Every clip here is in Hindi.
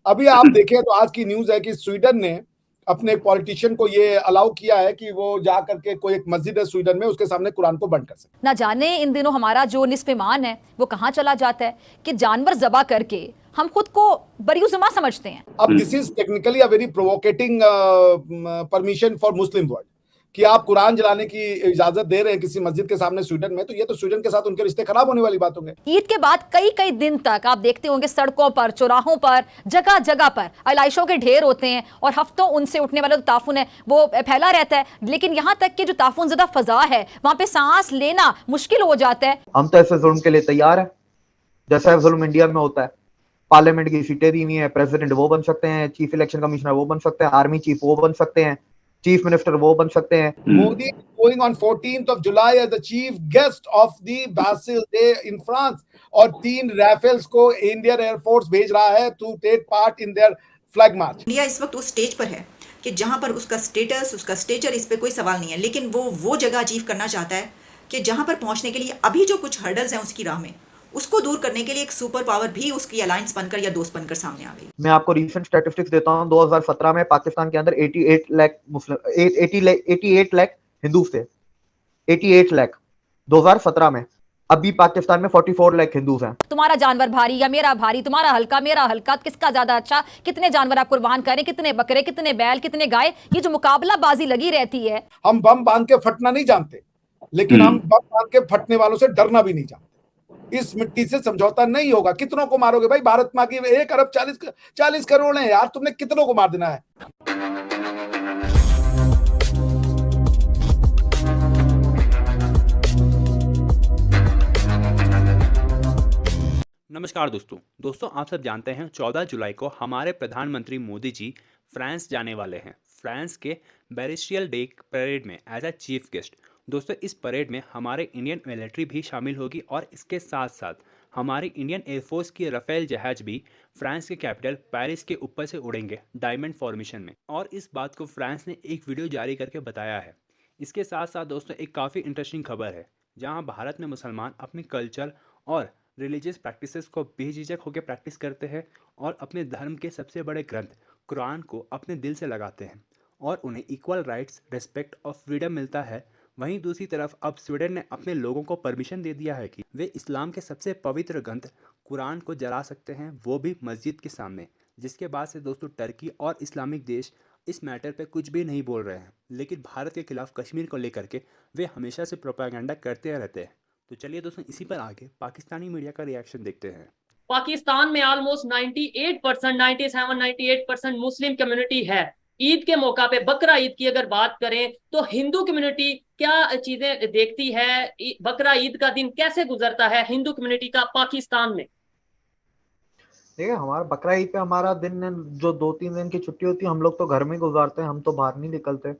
अभी आप देखें तो आज की न्यूज है कि स्वीडन ने अपने एक पॉलिटिशियन को ये अलाउ किया है कि वो जा करके कोई एक मस्जिद है स्वीडन में, उसके सामने कुरान को बंद कर सके। ना जाने इन दिनों हमारा जो निस्फ ईमान है वो कहाँ चला जाता है कि जानवर ज़बा करके हम खुद को बरियुज़मा समझते हैं। अब this is technically a very provoking permission for Muslim world कि आप कुरान जलाने की इजाजत दे रहे हैं किसी मस्जिद के सामने स्वीडन में, तो ये तो स्वीडन के साथ उनके रिश्ते खराब होने वाली बात होंगे। ईद के बाद कई कई दिन तक आप देखते होंगे सड़कों पर, चौराहों पर, जगह जगह पर आलाइशों के ढेर होते हैं और हफ्तों उनसे उठने वाला जो ताफुन है वो फैला रहता है, लेकिन यहाँ तक कि जो ताफुन ज़दा फजा है वहां पे सांस लेना मुश्किल हो जाता है। हम तो ऐसे जुल्म के लिए तैयार है जैसा जुल्म इंडिया में होता है। पार्लियामेंट की सीटें दी हुई है, प्रेसिडेंट वो बन सकते हैं, चीफ इलेक्शन कमिश्नर वो बन सकते हैं, आर्मी चीफ वो बन सकते हैं, चीफ मिनिस्टर वो बन सकते हैं। Modi going on 14th of July as the chief guest of the Bastille Day in France, और 3 राफेल्स को इंडियन एयरफोर्स भेज रहा है to take part in their flag march. India इस वक्त उस स्टेज पर है कि जहां पर उसका स्टेटस, उसका स्टेचर, इस पे कोई सवाल नहीं है, लेकिन वो जगह अचीव करना चाहता है कि जहां पर पहुंचने के लिए अभी जो कुछ हर्डल्स हैं उसकी राह में, उसको दूर करने के लिए एक सुपर पावर भी उसकी अलायंस बनकर या दोस्त बनकर सामने आ गई। मैं आपको रीसेंट स्टैटिस्टिक्स देता हूं। 2017 में पाकिस्तान के अंदर 88 लाख मुस्लिम 88 लाख हिंदू थे। 88 लाख 2017 में। अभी पाकिस्तान में 44 लाख हिंदूज हैं। तुम्हारा जानवर भारी या मेरा भारी, तुम्हारा हल्का मेरा हल्का, किसका ज्यादा अच्छा, कितने जानवर आप कुर्बान करें, कितने बकरे, कितने बैल, कितने गाय, ये जो मुकाबला बाजी लगी रहती है। हम बम बांध के फटना नहीं जानते, लेकिन हम बम बांध के फटने वालों से डरना भी नहीं जानते। इस मिट्टी से समझौता नहीं होगा। कितनों को मारोगे भाई? भारत माँ की 1 अरब 40 करोड़ है यार, तुमने कितनों को मार देना है? नमस्कार दोस्तों आप सब जानते हैं 14 जुलाई को हमारे प्रधानमंत्री मोदी जी फ्रांस जाने वाले हैं। फ्रांस के बैस्टियल डे परेड में एज अ चीफ गेस्ट। दोस्तों इस परेड में हमारे इंडियन मिलिट्री भी शामिल होगी और इसके साथ साथ हमारी इंडियन एयरफोर्स की राफेल जहाज भी फ्रांस के कैपिटल पेरिस के ऊपर से उड़ेंगे डायमंड फॉर्मेशन में। और इस बात को फ्रांस ने एक वीडियो जारी करके बताया है। इसके साथ साथ दोस्तों एक काफ़ी इंटरेस्टिंग खबर है, जहाँ भारत में मुसलमान अपने कल्चर और रिलीजियस प्रैक्टिसेस को बेझिझक होकर प्रैक्टिस करते हैं और अपने धर्म के सबसे बड़े ग्रंथ कुरान को अपने दिल से लगाते हैं और उन्हें इक्वल राइट्स, रिस्पेक्ट और फ्रीडम मिलता है। वहीं दूसरी तरफ अब स्वीडन ने अपने लोगों को परमिशन दे दिया है कि वे इस्लाम के सबसे पवित्र ग्रंथ कुरान को जला सकते हैं, वो भी मस्जिद के सामने। जिसके बाद से दोस्तों टर्की और इस्लामिक देश इस मैटर पे कुछ भी नहीं बोल रहे हैं, लेकिन भारत के खिलाफ कश्मीर को लेकर के वे हमेशा से प्रोपेगेंडा करते रहते हैं। तो चलिए दोस्तों इसी पर आगे पाकिस्तानी मीडिया का रिएक्शन देखते हैं। पाकिस्तान में ऑलमोस्ट 98%, 97-98% मुस्लिम कम्युनिटी है। ईद के मौका पे, बकरा ईद की अगर बात करें तो हिंदू कम्युनिटी क्या चीजें देखती है, बकरा ईद का दिन कैसे गुजरता है हिंदू कम्युनिटी का पाकिस्तान में? देखिए हमारा बकरा ईद पे हमारा दिन जो 2-3 दिन की छुट्टी होती है, हम लोग तो घर में गुजारते हैं, हम तो बाहर नहीं निकलते।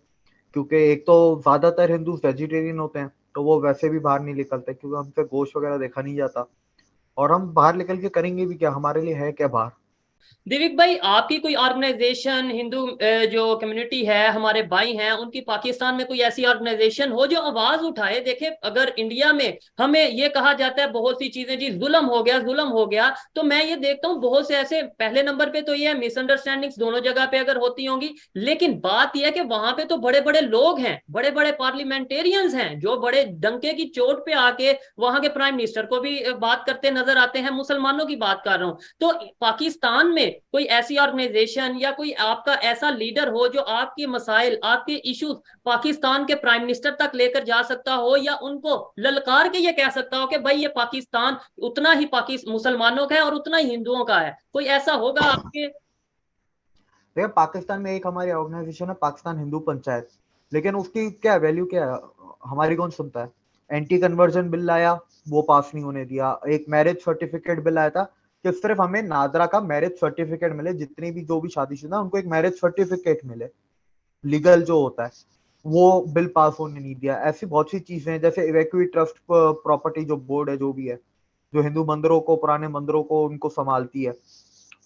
क्योंकि एक तो ज्यादातर हिंदू वेजिटेरियन होते हैं, तो वो वैसे भी बाहर नहीं निकलते क्योंकि हमसे गोश्त वगैरह देखा नहीं जाता। और हम बाहर निकल के करेंगे भी क्या, हमारे लिए है क्या बाहर। दिविक भाई, आपकी कोई ऑर्गेनाइजेशन, हिंदू जो कम्युनिटी है, हमारे भाई हैं, उनकी पाकिस्तान में कोई ऐसी ऑर्गेनाइजेशन हो जो आवाज उठाए? देखे अगर इंडिया में हमें ये कहा जाता है बहुत सी चीजें, जी जुल्म हो गया, जुल्म हो गया, तो मैं ये देखता हूँ बहुत से ऐसे, पहले नंबर पे तो ये मिसअंडरस्टैंडिंग्स दोनों जगह पे अगर होती होंगी, लेकिन बात यह है कि वहां पे तो बड़े बड़े लोग हैं, बड़े बड़े पार्लियामेंटेरियंस हैं जो बड़े डंके की चोट पे आके वहां के प्राइम मिनिस्टर को भी बात करते नजर आते हैं। मुसलमानों की बात कर रहा हूँ। तो पाकिस्तान में कोई ऐसी ऑर्गेनाइजेशन या कोई आपका ऐसा लीडर हो जो आपके मसाइल, आपके इश्यूज पाकिस्तान के प्राइम मिनिस्टर तक लेकर जा सकता हो या उनको ललकार के ये कह सकता हो कि भाई ये पाकिस्तान उतना ही मुसलमानों का है और उतना ही हिंदुओं का है? कोई ऐसा होगा आपके? देखिए पाकिस्तान में एक हमारी ऑर्गेनाइजेशन है पाकिस्तान हिंदू पंचायत, लेकिन उसकी क्या वैल्यू क्या है, हमारी कौन सुनता है। एंटी कन्वर्जन बिल लाया, वो पास नहीं होने दिया। एक मैरिज सर्टिफिकेट बिल आया था कि सिर्फ हमें नादरा का मैरिज सर्टिफिकेट मिले, जितनी भी जो भी शादीशुदा उनको एक मैरिज सर्टिफिकेट मिले, लीगल जो होता है, वो बिल पास होने नहीं दिया। ऐसी बहुत सी चीजें हैं, जैसे इवैक्यूई ट्रस्ट प्रॉपर्टी जो बोर्ड है, जो भी है, जो हिंदू मंदिरों को, पुराने मंदिरों को उनको संभालती है,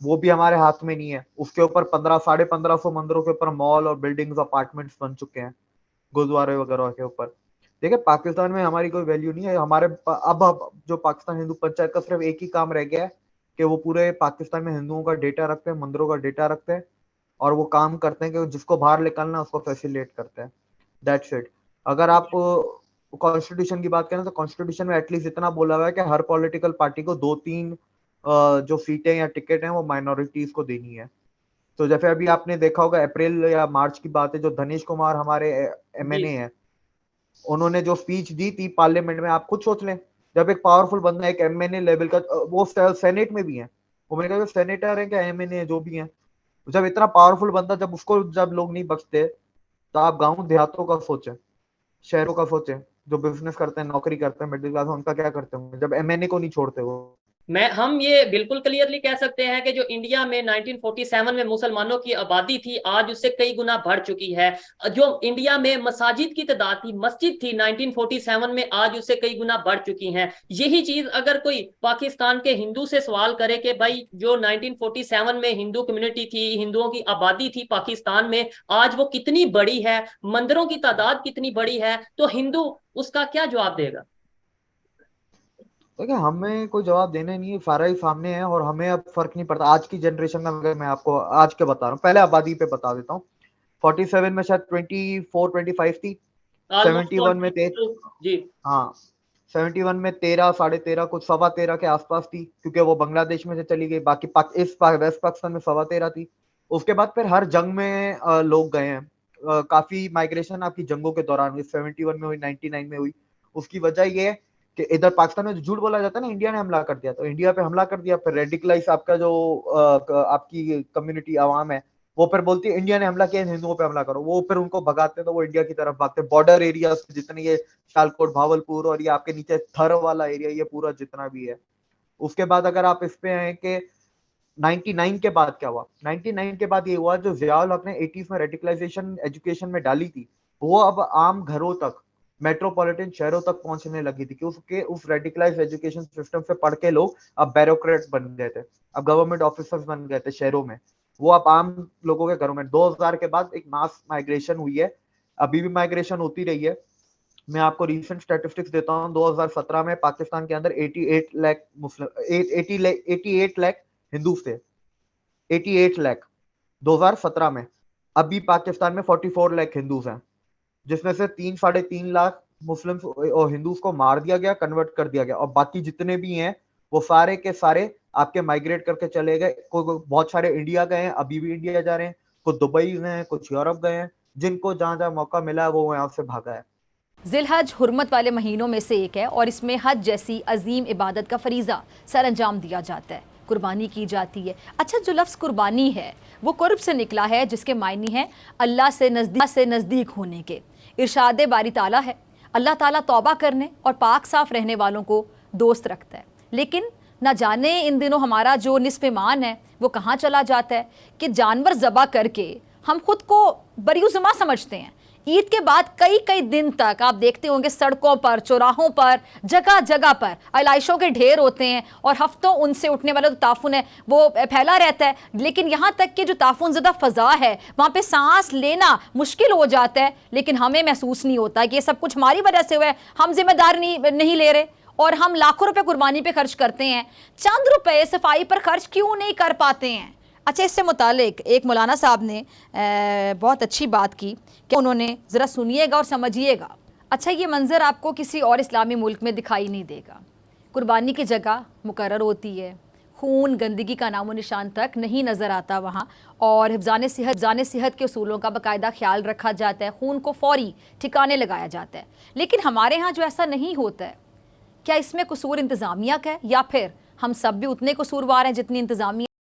वो भी हमारे हाथ में नहीं है। उसके ऊपर 1500-1550 मंदिरों के ऊपर मॉल और बिल्डिंग्स, अपार्टमेंट्स बन चुके हैं गुरुद्वारे वगैरह के ऊपर। देखिए पाकिस्तान में हमारी कोई वैल्यू नहीं है। हमारे अब जो पाकिस्तान हिंदू पंचायत का सिर्फ एक ही काम रह गया है कि वो पूरे पाकिस्तान में हिंदुओं का डेटा रखते हैं, मंदिरों का डेटा रखते हैं, और वो काम करते हैं कि जिसको बाहर निकालना है उसको फैसिलिटेट करते हैं। That's it. अगर आप कॉन्स्टिट्यूशन की बात करें तो कॉन्स्टिट्यूशन में एटलीस्ट इतना बोला हुआ है कि हर पॉलिटिकल पार्टी को 2-3 जो सीटें या टिकट हैं वो माइनॉरिटीज को देनी है। तो जैसे अभी आपने देखा होगा अप्रैल या मार्च की बात है, जो धनेश कुमार हमारे एमएनए हैं, उन्होंने जो स्पीच दी थी पार्लियामेंट में, आप खुद सोच लें, जब एक पावरफुल बंदा एक एमएनए लेवल का, वो सेनेट में भी है, वो मेरे ख्याल सेनेटर है क्या एमएनए है, जो भी है, जब इतना पावरफुल बंदा, जब उसको जब लोग नहीं बख्शते, तो आप गांव देहातों का सोचें, शहरों का सोचें, जो बिजनेस करते हैं, नौकरी करते हैं, मिडिल क्लास, उनका क्या करते हैं जब एमएनए को नहीं छोड़ते वो। हम ये बिल्कुल क्लियरली कह सकते हैं कि जो इंडिया में 1947 में मुसलमानों की आबादी थी, आज उससे कई गुना बढ़ चुकी है। जो इंडिया में मसाजिद की तादाद थी, मस्जिद थी 1947 में, आज उससे कई गुना बढ़ चुकी हैं। यही चीज अगर कोई पाकिस्तान के हिंदू से सवाल करे कि भाई जो 1947 में हिंदू कम्युनिटी थी, हिंदुओं की आबादी थी पाकिस्तान में, आज वो कितनी बड़ी है, मंदिरों की तादाद कितनी बड़ी है, तो हिंदू उसका क्या जवाब देगा? देखिए, हमें कोई जवाब देने नहीं है, सारा ही सामने है, और हमें अब फर्क नहीं पड़ता। आज की जनरेशन का अगर मैं आपको आज के बता रहा हूँ, पहले आबादी पे बता देता हूँ। 47 में शायद 24-25 थी, 71 में जी हाँ 71 में 13, 13.5, कुछ 13.25 के आसपास थी, क्योंकि वो बांग्लादेश में से चली गई। बाकी वेस्ट पाकिस्तान में 13.25 थी। उसके बाद फिर हर जंग में लोग गए हैं, काफी माइग्रेशन आपकी जंगों के दौरान हुई, 71 में हुई, 99 में हुई। उसकी वजह ये है कि इधर पाकिस्तान में जो झूठ बोला जाता है ना, इंडिया ने हमला कर दिया, तो इंडिया पे हमला कर दिया, फिर रेडिकलाइज आपका जो आपकी कम्युनिटी आवाम है, वो फिर बोलती है इंडिया ने हमला किया, हिंदुओं पे हमला करो, वो फिर उनको भगाते हैं, तो वो इंडिया की तरफ भागते हैं। बॉर्डर एरिया जितने ये सियालकोट, भावलपुर, और ये आपके नीचे थर वाला एरिया, ये पूरा जितना भी है। उसके बाद अगर आप इस पे हैं कि 99 के बाद क्या हुआ, 99 के बाद ये हुआ, जो ज़ियाउल हक ने 80s में रेडिकलाइजेशन एजुकेशन में डाली थी, वो अब आम घरों तक, मेट्रोपॉलिटन शहरों तक पहुंचने लगी थी, कि उसके उस रेडिकलाइज एजुकेशन सिस्टम से पढ़ के लोग अब ब्यूरोक्रेट बन गए थे, अब गवर्नमेंट ऑफिसर्स बन गए थे शहरों में, वो अब आम लोगों के घरों में। 2000 के बाद एक मास माइग्रेशन हुई है, अभी भी माइग्रेशन होती रही है। मैं आपको रीसेंट स्टैटिस्टिक्स देता हूँ। 2017 में पाकिस्तान के अंदर 88 लाख मुस्लिम, 88 लाख हिंदू थे, 88 लाख 2017 में। अभी पाकिस्तान में 44 लाख हिंदूज हैं, जिसमें से 3-3.5 लाख मुस्लिम और हिंदूज को मार दिया गया, कन्वर्ट कर दिया गया, और बाकी जितने भी हैं वो सारे के सारे आपके माइग्रेट करके चले गए। बहुत सारे इंडिया गए हैं, अभी भी इंडिया जा रहे हैं, कुछ दुबई गए हैं, कुछ यूरोप गए हैं, जिनको जहां जहां मौका मिला है वो यहाँ से भागा है। जिलहज हुर्मत वाले महीनों में से एक है और इसमें हज जैसी अजीम इबादत का फरीज़ा सर अंजाम दिया जाता है, कुर्बानी की जाती है। अच्छा, जो लफ्ज़ कुर्बानी है वो कुर्ब से निकला है, जिसके मायने हैं अल्लाह से नज़दीक होने के। इरशाद बारी ताला है, अल्लाह ताला तौबा करने और पाक साफ रहने वालों को दोस्त रखता है। लेकिन ना जाने इन दिनों हमारा जो निस्फ़ ईमान है वो कहाँ चला जाता है कि जानवर ज़बा करके हम खुद को बरीउज़्मा समझते हैं। ईद के बाद कई दिन तक आप देखते होंगे सड़कों पर, चौराहों पर, जगह जगह पर आलाइशों के ढेर होते हैं और हफ्तों उनसे उठने वाला जो ताफुन है वो फैला रहता है। लेकिन यहाँ तक कि जो ताफुन ज़दा फ़ज़ा है वहाँ पे सांस लेना मुश्किल हो जाता है, लेकिन हमें महसूस नहीं होता कि ये सब कुछ हमारी वजह से हुआ है, हम जिम्मेदारी नहीं ले रहे, और हम लाखों रुपए कुर्बानी पे खर्च करते हैं, चंद रुपए सफाई पर खर्च क्यों नहीं कर पाते हैं। अच्छा, इससे मुतालिक एक मौलाना साहब ने बहुत अच्छी बात की कि उन्होंने ज़रा सुनिएगा और समझिएगा। अच्छा, ये मंज़र आपको किसी और इस्लामी मुल्क में दिखाई नहीं देगा। कुर्बानी की जगह मुकर्रर होती है, खून गंदगी का नामो निशान तक नहीं नज़र आता वहाँ, और हिफ़्ज़ान सेहत के उसूलों का बाकायदा ख्याल रखा जाता है, खून को फ़ौरी ठिकाने लगाया जाता है। लेकिन हमारे यहाँ जो ऐसा नहीं होता है, क्या इसमें कसूर इंतज़ामिया का है या फिर हम सब भी उतने कसूरवार हैं जितनी इंतज़ामिया